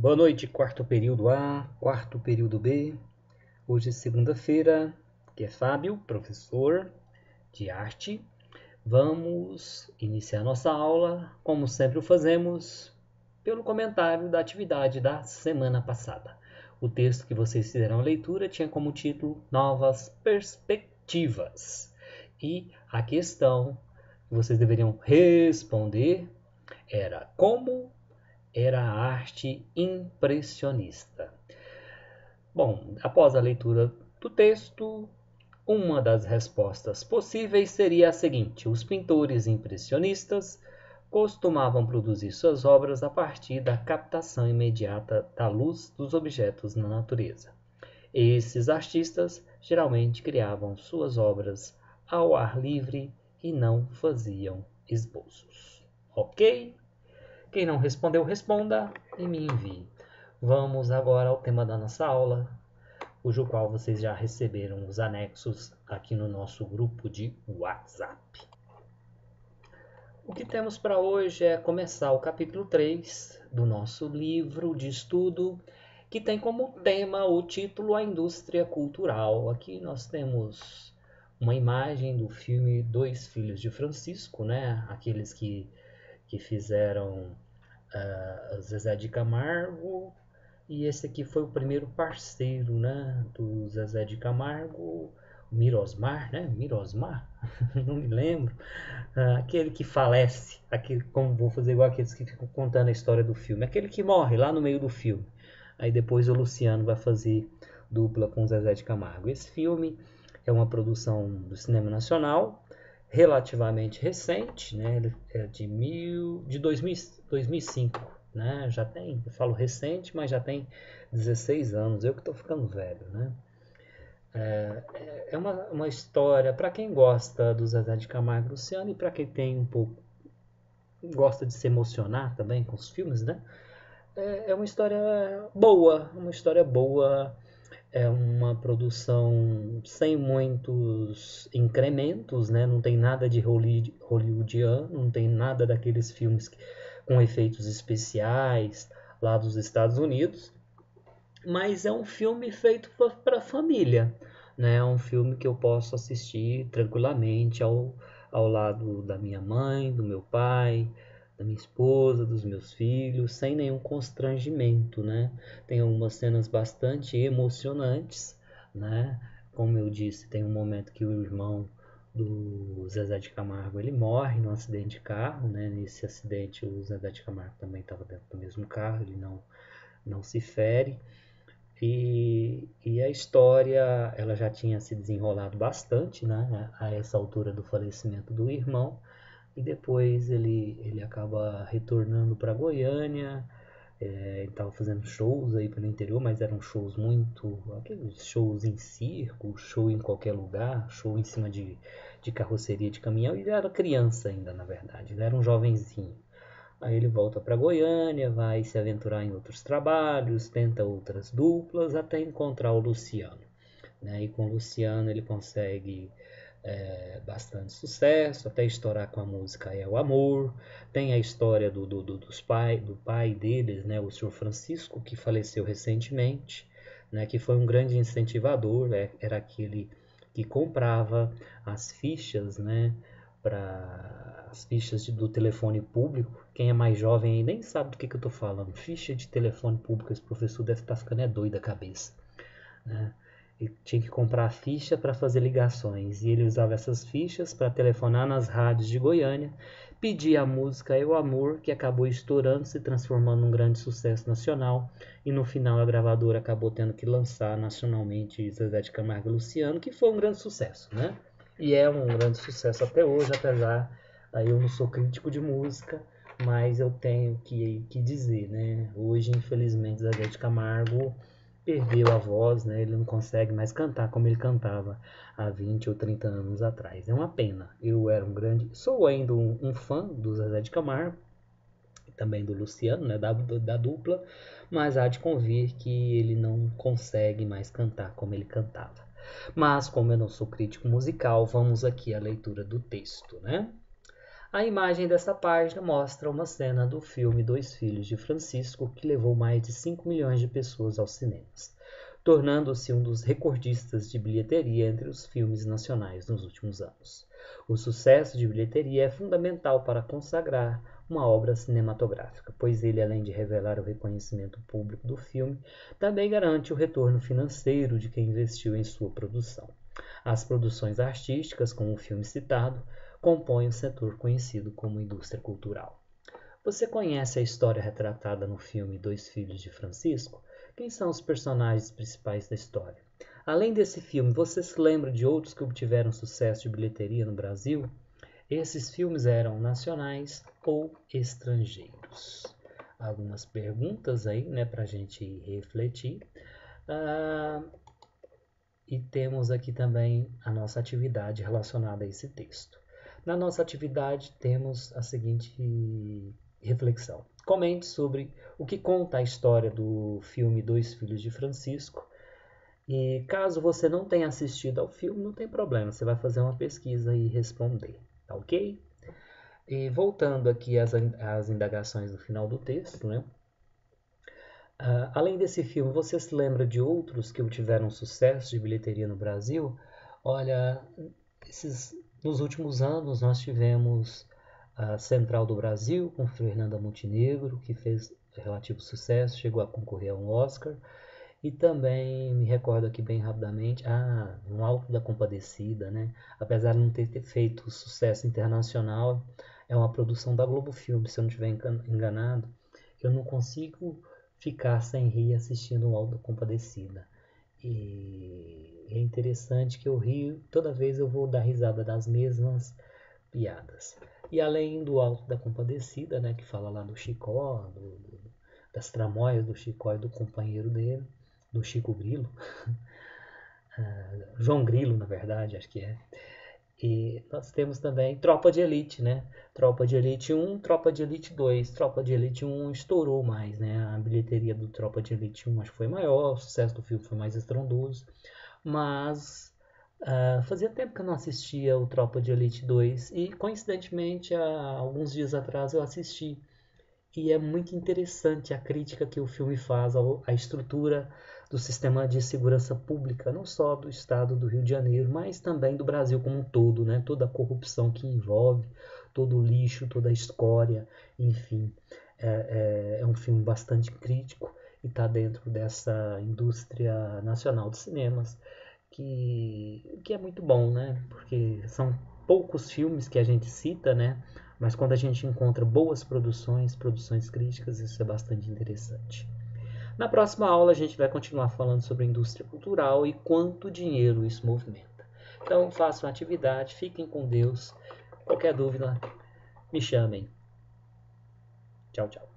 Boa noite, quarto período A, quarto período B. Hoje é segunda-feira, que é Fábio, professor de arte. Vamos iniciar nossa aula, como sempre o fazemos, pelo comentário da atividade da semana passada. O texto que vocês fizeram a leitura tinha como título Novas Perspectivas. E a questão que vocês deveriam responder era como era a arte impressionista. Bom, após a leitura do texto, uma das respostas possíveis seria a seguinte: os pintores impressionistas costumavam produzir suas obras a partir da captação imediata da luz dos objetos na natureza. Esses artistas geralmente criavam suas obras ao ar livre e não faziam esboços. Ok? Quem não respondeu, responda e me envie. Vamos agora ao tema da nossa aula, cujo qual vocês já receberam os anexos aqui no nosso grupo de WhatsApp. O que temos para hoje é começar o capítulo 3 do nosso livro de estudo, que tem como tema o título A Indústria Cultural. Aqui nós temos uma imagem do filme Dois Filhos de Francisco, né? Aqueles que fizeram Zezé de Camargo, e esse aqui foi o primeiro parceiro, né, do Zezé de Camargo, Mirosmar, né? Mirosmar? Não me lembro. Aquele que falece, aquele, como vou fazer igual aqueles que ficam contando a história do filme, aquele que morre lá no meio do filme. Aí depois o Luciano vai fazer dupla com o Zezé de Camargo. Esse filme é uma produção do cinema nacional, relativamente recente, né? Ele é de 2005, né? Já tem, eu falo recente, mas já tem 16 anos. Eu que estou ficando velho, né? É uma história para quem gosta do Zezé de Camargo e Luciano e para quem tem um pouco gosta de se emocionar também com os filmes, né? É uma história boa. É uma produção sem muitos incrementos, né? Não tem nada de hollywoodiano, não tem nada daqueles filmes com efeitos especiais lá dos Estados Unidos, mas é um filme feito para a família, né? É um filme que eu posso assistir tranquilamente ao lado da minha mãe, do meu pai, da minha esposa, dos meus filhos, sem nenhum constrangimento, né? Tem algumas cenas bastante emocionantes, né? Como eu disse, tem um momento que o irmão do Zezé de Camargo ele morre num acidente de carro, né? Nesse acidente o Zezé de Camargo também estava dentro do mesmo carro, ele não se fere. E a história ela já tinha se desenrolado bastante, né, a essa altura do falecimento do irmão, e depois ele acaba retornando para Goiânia. Ele estava fazendo shows aí pelo interior, mas eram shows muito, aqueles shows em circo, show em qualquer lugar, show em cima de carroceria de caminhão. E ele era criança ainda, na verdade, ele era um jovenzinho. Aí ele volta para Goiânia, vai se aventurar em outros trabalhos, tenta outras duplas, até encontrar o Luciano, né? E com o Luciano ele consegue bastante sucesso, até estourar com a música É o Amor. Tem a história do pai deles, né? O senhor Francisco, que faleceu recentemente, né? Que foi um grande incentivador, era aquele que comprava as fichas, né? Para as fichas do telefone público. Quem é mais jovem aí nem sabe do que eu estou falando. Ficha de telefone público, esse professor deve estar ficando doido da cabeça, né? Ele tinha que comprar a ficha para fazer ligações, e ele usava essas fichas para telefonar nas rádios de Goiânia, pedir a música É o Amor, que acabou estourando, se transformando num grande sucesso nacional, e no final a gravadora acabou tendo que lançar nacionalmente Zezé de Camargo e Luciano, que foi um grande sucesso, né? E é um grande sucesso até hoje, apesar, aí eu não sou crítico de música, mas eu tenho que dizer, né? Hoje, infelizmente, Zezé de Camargo perdeu a voz, né? Ele não consegue mais cantar como ele cantava há 20 ou 30 anos atrás. É uma pena. Eu era sou ainda um fã do Zezé de Camargo, também do Luciano, né? Da dupla, mas há de convir que ele não consegue mais cantar como ele cantava. Mas como eu não sou crítico musical, vamos aqui à leitura do texto, né? A imagem dessa página mostra uma cena do filme Dois Filhos de Francisco, que levou mais de 5 milhões de pessoas aos cinemas, tornando-se um dos recordistas de bilheteria entre os filmes nacionais nos últimos anos. O sucesso de bilheteria é fundamental para consagrar uma obra cinematográfica, pois ele, além de revelar o reconhecimento público do filme, também garante o retorno financeiro de quem investiu em sua produção. As produções artísticas, como o filme citado, compõem o setor conhecido como indústria cultural. Você conhece a história retratada no filme Dois Filhos de Francisco? Quem são os personagens principais da história? Além desse filme, você se lembra de outros que obtiveram sucesso de bilheteria no Brasil? Esses filmes eram nacionais ou estrangeiros? Algumas perguntas aí, né, para a gente refletir. E temos aqui também a nossa atividade relacionada a esse texto. Na nossa atividade temos a seguinte reflexão. Comente sobre o que conta a história do filme Dois Filhos de Francisco. E caso você não tenha assistido ao filme, não tem problema, você vai fazer uma pesquisa e responder, tá ok? E voltando aqui às indagações no final do texto, né? Além desse filme, você se lembra de outros que obtiveram sucesso de bilheteria no Brasil? Olha, nos últimos anos nós tivemos a Central do Brasil com Fernanda Montenegro, que fez relativo sucesso, chegou a concorrer a um Oscar. E também me recordo aqui bem rapidamente, No Alto da Compadecida, né? Apesar de não ter feito sucesso internacional, é uma produção da Globo Filme, se eu não estiver enganado. Eu não consigo ficar sem rir assistindo O Alto da Compadecida. E é interessante que eu rio, toda vez eu vou dar risada das mesmas piadas. E além do Alto da Compadecida, né, que fala lá do Chicó, das tramóias do Chicó e do companheiro dele, do Chico Grilo, João Grilo, na verdade, acho que é. E nós temos também Tropa de Elite, né? Tropa de Elite 1, Tropa de Elite 2. Tropa de Elite 1 estourou mais, né? A bilheteria do Tropa de Elite 1 acho que foi maior, o sucesso do filme foi mais estrondoso. Mas fazia tempo que eu não assistia o Tropa de Elite 2 e, coincidentemente, há alguns dias atrás eu assisti. E é muito interessante a crítica que o filme faz à estrutura do sistema de segurança pública, não só do estado do Rio de Janeiro, mas também do Brasil como um todo, né? Toda a corrupção que envolve, todo o lixo, toda a escória, enfim. É um filme bastante crítico e está dentro dessa indústria nacional de cinemas, que é muito bom, né? Porque são poucos filmes que a gente cita, né? Mas quando a gente encontra boas produções, produções críticas, isso é bastante interessante. Na próxima aula a gente vai continuar falando sobre a indústria cultural e quanto dinheiro isso movimenta. Então façam a atividade, fiquem com Deus. Qualquer dúvida, me chamem. Tchau, tchau.